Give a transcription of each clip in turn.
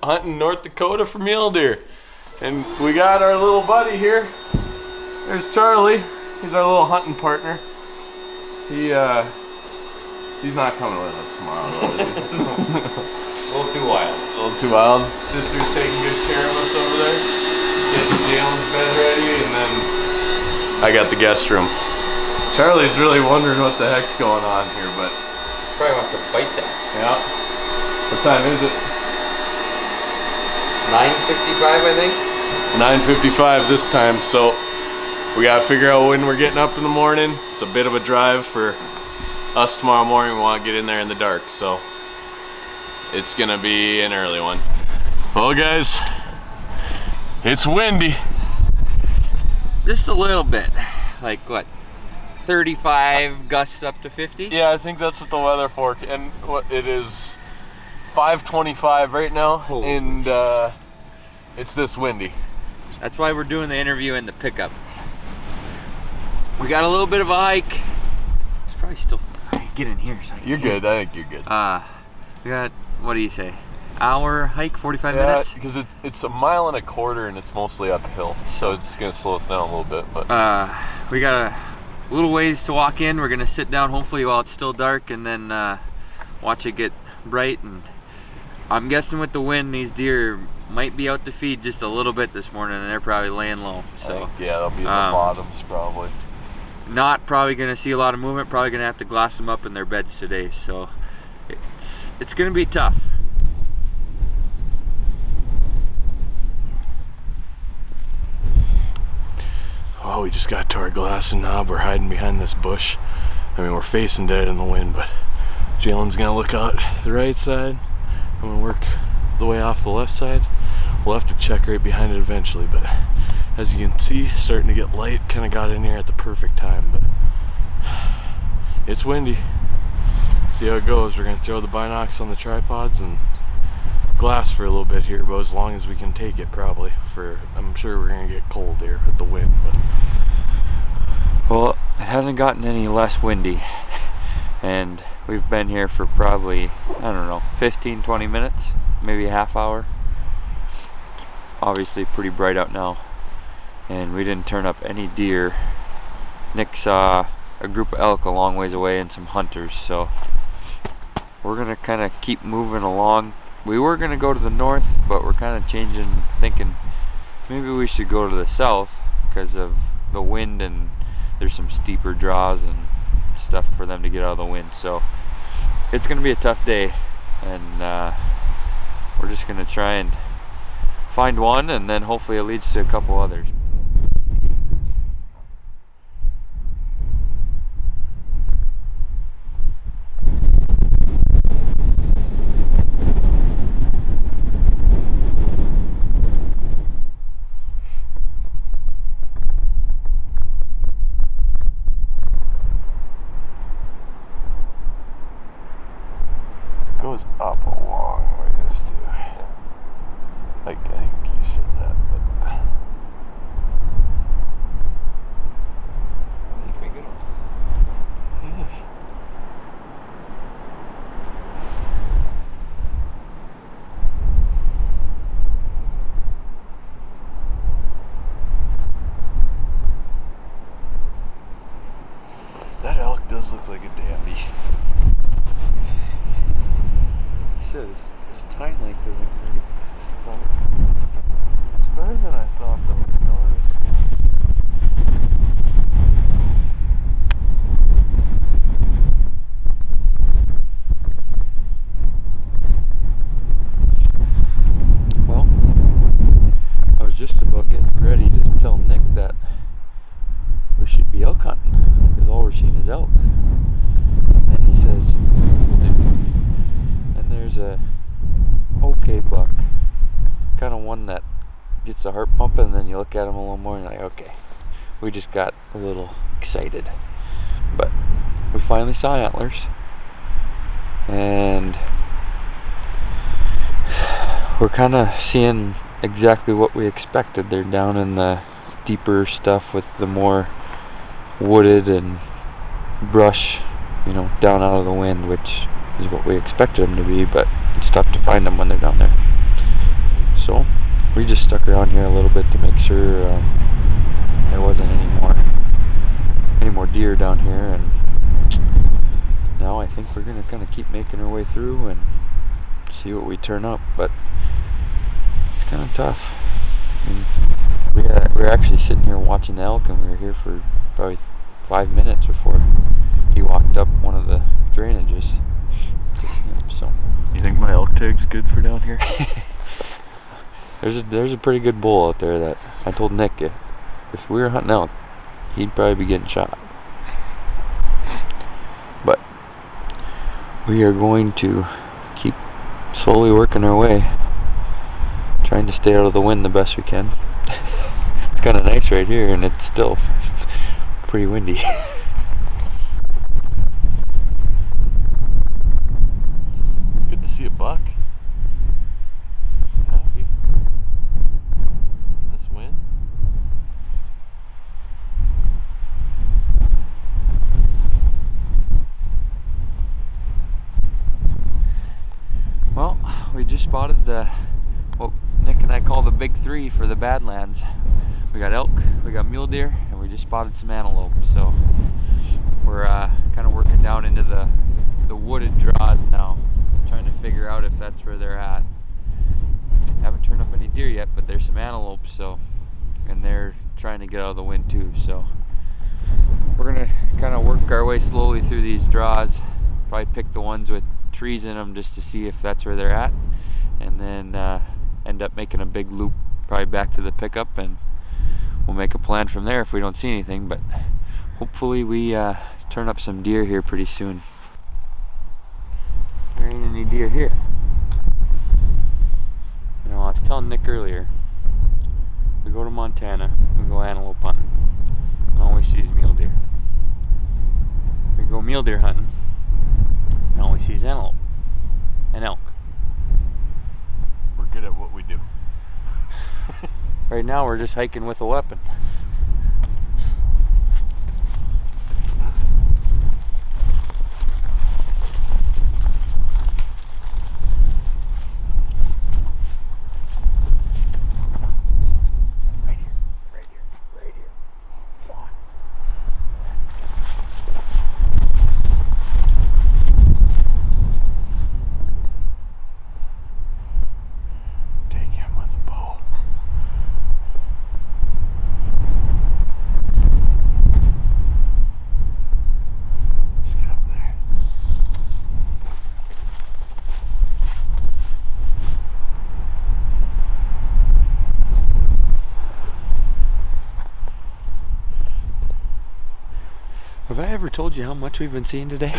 hunting North Dakota for mule deer. And we got our little buddy here. There's Charlie. He's our little hunting partner. He's not coming with us tomorrow though, is he? A little too wild. A little too wild. Sister's taking good care of us over there. Getting Jalen's bed ready, and then I got the guest room. Charlie's really wondering what the heck's going on here, but Probably wants to bite that. yeah. What time is it? 9:55, I think. 9:55 this time, so we gotta figure out when we're getting up in the morning. It's a bit of a drive for us tomorrow morning. We want to get in there in the dark, so it's gonna be an early one. Well, guys, it's windy. Just a little bit. Like what? 35 gusts up to 50? Yeah, I think that's what the weather forecast, and what it is 5:25 right now, Holy and it's this windy. That's why we're doing the interview in the pickup. We got a little bit of a hike. It's probably still. Get in here. So You're good. I think you're good. We got, what do you say? Hour hike, 45 Yeah, minutes? because it's a mile and a quarter, and it's mostly uphill, so it's gonna slow us down a little bit. But we got a little ways to walk in. We're gonna sit down hopefully while it's still dark, and then watch it get bright. And I'm guessing with the wind, these deer might be out to feed just a little bit this morning, and they're probably laying low. So yeah, they'll be in the bottoms probably. Not probably gonna see a lot of movement. Probably gonna have to glass them up in their beds today. So it's gonna be tough. Oh, we just got to our glass and knob. We're hiding behind this bush. I mean, we're facing dead in the wind, but Jalen's gonna look out the right side. I'm gonna work the way off the left side. We'll have to check right behind it eventually, but as you can see, starting to get light. Kind of got in here at the perfect time, but it's windy. See how it goes. We're gonna throw the binocs on the tripods and glass for a little bit here, but as long as we can take it, probably. I'm sure we're gonna get cold here with the wind. But well, it hasn't gotten any less windy, and we've been here for probably, I don't know, 15-20 minutes, maybe a half hour. Obviously pretty bright out now, and we didn't turn up any deer. Nick saw a group of elk a long ways away and some hunters, so we're gonna kind of keep moving along. We were gonna go to the north, but we're kind of changing, thinking maybe we should go to the south because of the wind, and there's some steeper draws and stuff for them to get out of the wind. So it's gonna be a tough day, and we're just gonna try and find one, and then hopefully it leads to a couple others. goes up a long ways too. Like, I think you said that, but pretty good one. Yes. That elk does look like a dandy. His tine length isn't great. It's better than I thought, though. Well, I was just about getting ready to tell Nick that we should be elk hunting, because all we're seeing is elk. And then he says, and there's a okay buck, kind of one that gets the heart pumping, and then you look at him a little more and you're like, okay, we just got a little excited. But we finally saw antlers, and we're kind of seeing exactly what we expected. They're down in the deeper stuff with the more wooded and brush, down out of the wind, which is what we expected them to be, but it's tough to find them when they're down there. So we just stuck around here a little bit to make sure there wasn't any more deer down here, and now I think we're gonna kind of keep making our way through and see what we turn up, but it's kind of tough. I mean, we were actually sitting here watching the elk, and we were here for probably 5 minutes before he walked up one of the drainages. So you think my elk tag's good for down here? there's a pretty good bull out there that I told Nick if we were hunting elk, he'd probably be getting shot. But we are going to keep slowly working our way, trying to stay out of the wind the best we can. It's kind of nice right here, and it's still pretty windy. It's good to see a buck. Happy in this wind. Well, we just spotted what Nick and I call the big three for the Badlands. We got elk, we got mule deer, and we just spotted some antelope. So we're kind of working down into the wooded draws now, trying to figure out if that's where they're at. Haven't turned up any deer yet, but there's some antelope, so, and they're trying to get out of the wind too. So we're gonna kind of work our way slowly through these draws. Probably pick the ones with trees in them just to see if that's where they're at, and then end up making a big loop probably back to the pickup, and we'll make a plan from there if we don't see anything. But hopefully we turn up some deer here pretty soon. There ain't any deer here. You know, I was telling Nick earlier, we go to Montana, we go antelope hunting, and all we see is mule deer. We go mule deer hunting, and all we see is antelope and elk. We're good at what we do. Right now we're just hiking with a weapon. Right here, right here, right here. Fawn. Take him with a bow. Let's get up there. Have I ever told you how much we've been seeing today?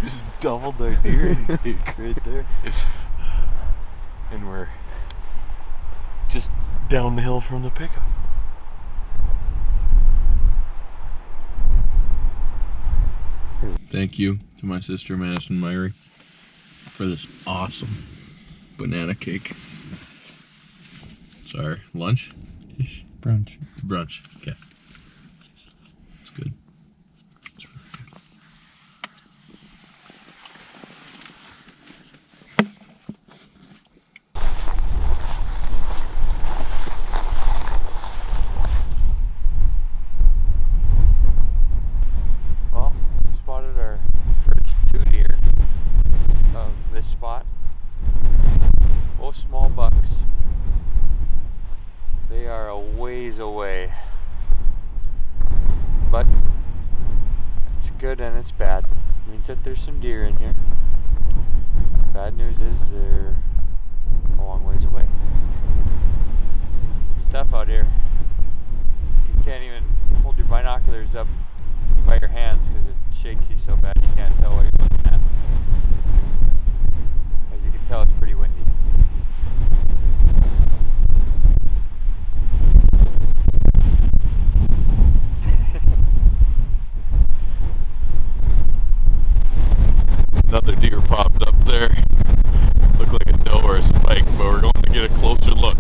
Just doubled our deer intake right there. And we're just down the hill from the pickup. Thank you to my sister Madison Myrie for this awesome banana cake. It's our lunch? Brunch. Brunch. Okay. It's good. It's really good. Well, we spotted our first 2 deer of this spot. Both small bucks. They are a ways away. But it's good and it's bad. It means that there's some deer in here. Bad news is they're a long ways away. It's tough out here. You can't even hold your binoculars up by your hands because it shakes you so bad you can't tell what you're looking at. As you can tell, it's pretty windy. Another deer popped up there. Looked like a doe or a spike, but we're going to get a closer look.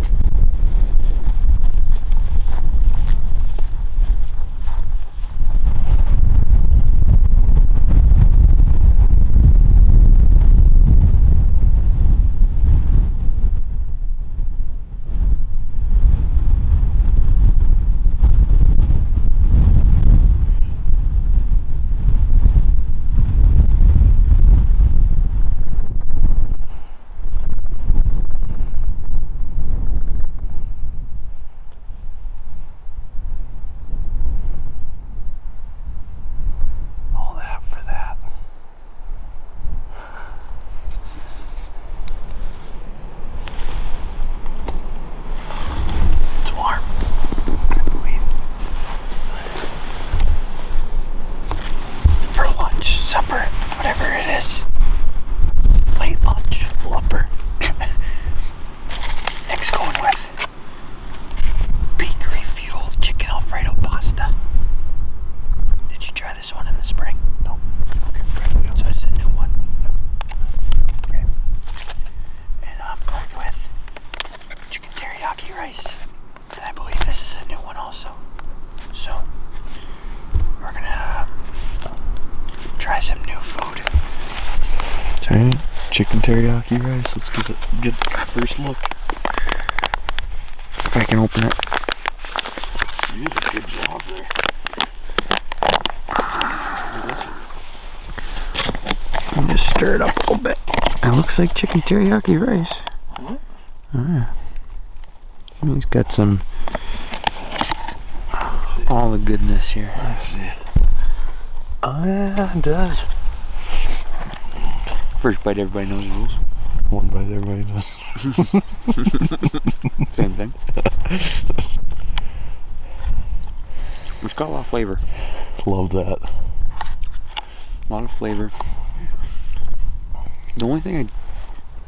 whatever it is. Late lunch. Flupper. Nick's going with bakery fuel chicken Alfredo pasta. Did you try this one in the spring? No. Okay. So it's a new one. Okay. And I'm going with chicken teriyaki rice. And I believe this is a new one also. So we're gonna try some new food. Alright, chicken teriyaki rice. Let's get the first look. If I can open it. You did a good job there. Let me just stir it up a little bit. It looks like chicken teriyaki rice. What? He's got some all the goodness here. I see. Oh yeah, it does. First bite, everybody knows the rules. One bite, everybody does. Same thing. It's got a lot of flavor. Love that. A lot of flavor. The only thing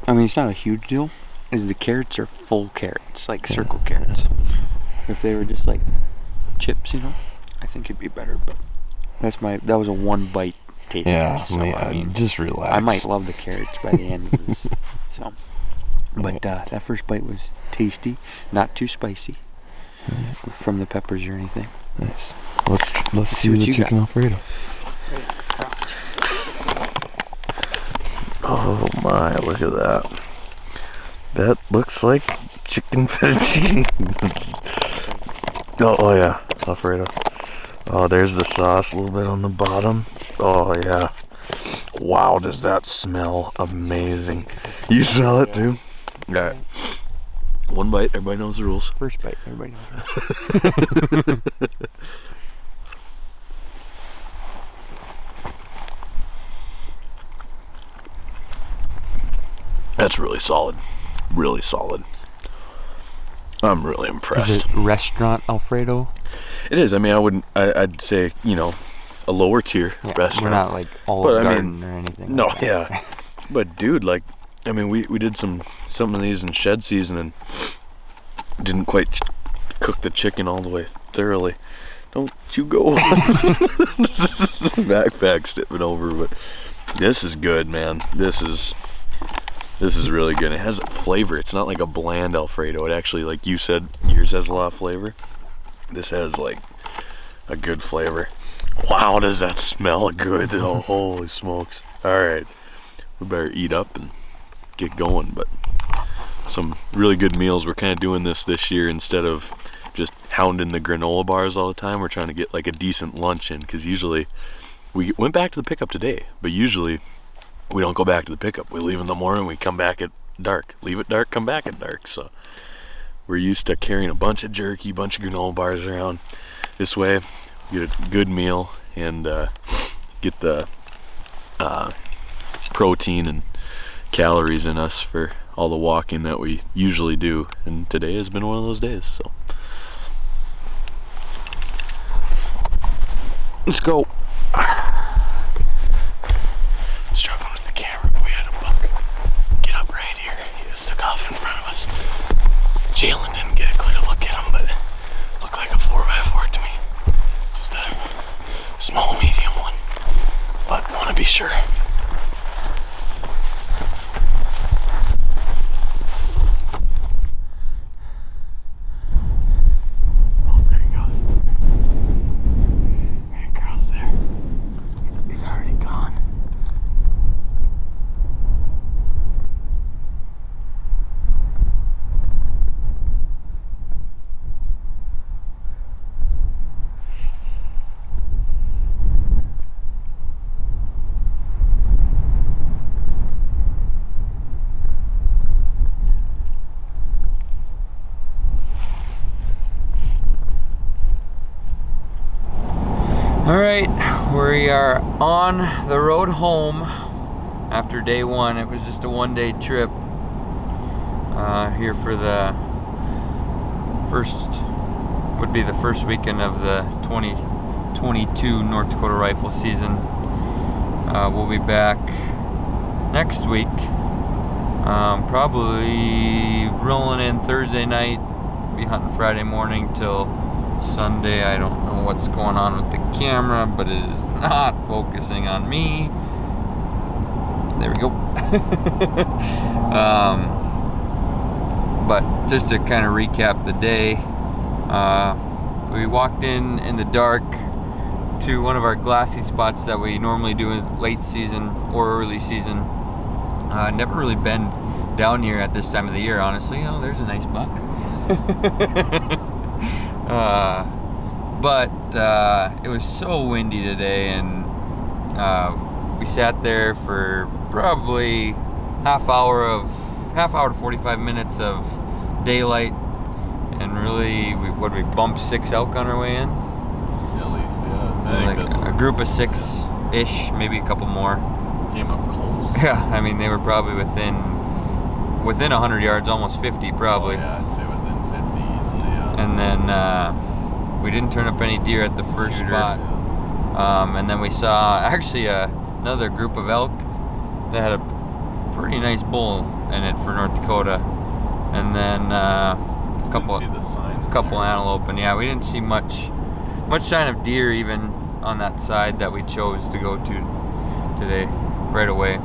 I mean, it's not a huge deal, is the carrots are full carrots, like circle carrots. If they were just like chips, you know, I think it'd be better, but that was a one bite taste test. So, I mean, just relax. I might love the carrots by the end of this. So, but that first bite was tasty, not too spicy from the peppers or anything. Nice. Let's see what the you chicken got. Alfredo. Oh my, look at that. That looks like chicken fettuccine. Oh yeah, Alfredo. Oh, there's the sauce a little bit on the bottom. Oh yeah. Wow, does that smell amazing. You smell it too? Alright. One bite, everybody knows the rules. First bite, everybody knows. That's really solid. Really solid. I'm really impressed. Is it restaurant Alfredo? It is. I mean, I'd say, you know, a lower tier restaurant. We're not like Olive Garden or anything. No, like that. yeah. But dude, like, I mean, we did some of these in shed season and didn't quite cook the chicken all the way thoroughly. Don't you go. Backpack tipping over, but this is good, man. This is really good. It has flavor. It's not like a bland Alfredo. It actually, like you said, yours has a lot of flavor. This has like a good flavor. Wow, does that smell good? Oh, holy smokes. All right, we better eat up and get going. But some really good meals. We're kind of doing this year instead of just hounding the granola bars all the time. We're trying to get like a decent lunch in, because usually we went back to the pickup today, but usually we don't go back to the pickup. We leave in the morning, we come back at dark. Leave at dark, come back at dark. So we're used to carrying a bunch of jerky, bunch of granola bars around. This way, get a good meal and get the protein and calories in us for all the walking that we usually do. And today has been one of those days. So Let's go. struggling with the camera, but we had a buck get up right here. He just took off in front of us. Jalen didn't get a clear look at him, but it looked like a 4x4 to me. Just a small, medium one, but want to be sure. Oh, there he goes. Right across there. He's already gone. All right, we are on the road home after day one. It was just a one-day trip here for the would be the first weekend of the 2022 North Dakota rifle season. We'll be back next week. Probably rolling in Thursday night, be hunting Friday morning till Sunday. I don't know what's going on with the camera, but it is not focusing on me. There we go. But just to kind of recap the day, we walked in the dark to one of our glassy spots that we normally do in late season or early season. Never really been down here at this time of the year, honestly. Oh, there's a nice buck. But it was so windy today, and we sat there for probably half hour to 45 minutes of daylight, and really, we bumped 6 elk on our way in. At least, yeah. I think Like that's a group of 6-ish, maybe a couple more. came up close. Yeah, I mean, they were probably within 100 yards, almost 50 probably. Oh, yeah, I'd say within 50 easily, yeah. And then we didn't turn up any deer at the first spot. And then we saw actually another group of elk that had a pretty nice bull in it for North Dakota. And then a couple antelope. And yeah, we didn't see much sign of deer even on that side that we chose to go to today right away.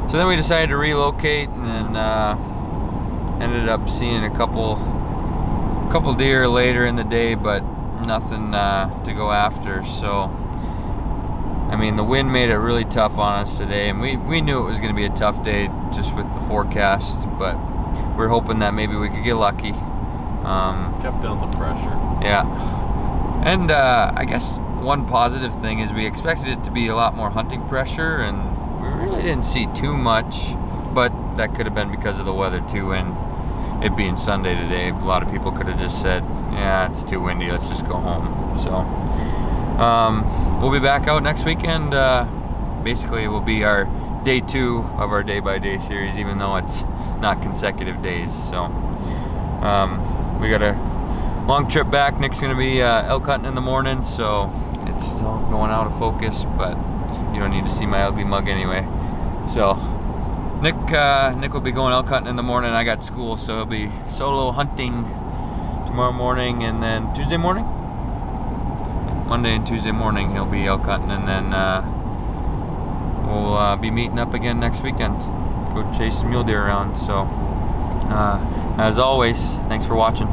So then we decided to relocate, and then ended up seeing a couple deer later in the day, but nothing to go after. So I mean, the wind made it really tough on us today, and we knew it was going to be a tough day just with the forecast, but we're hoping that maybe we could get lucky. Kept down the pressure. Yeah. And I guess one positive thing is we expected it to be a lot more hunting pressure, and we really didn't see too much, but that could have been because of the weather too, and it being Sunday today. A lot of people could have just said, yeah, it's too windy, let's just go home. So we'll be back out next weekend. Basically, it will be our day 2 of our day-by-day series, even though it's not consecutive days. So we got a long trip back. Nick's gonna be elk hunting in the morning, so it's all going out of focus, but you don't need to see my ugly mug anyway. So Nick will be going elk hunting in the morning. I got school, so he'll be solo hunting tomorrow morning, and then Tuesday morning, Monday and Tuesday morning he'll be elk hunting, and then we'll be meeting up again next weekend, go chase some mule deer around. So as always, thanks for watching.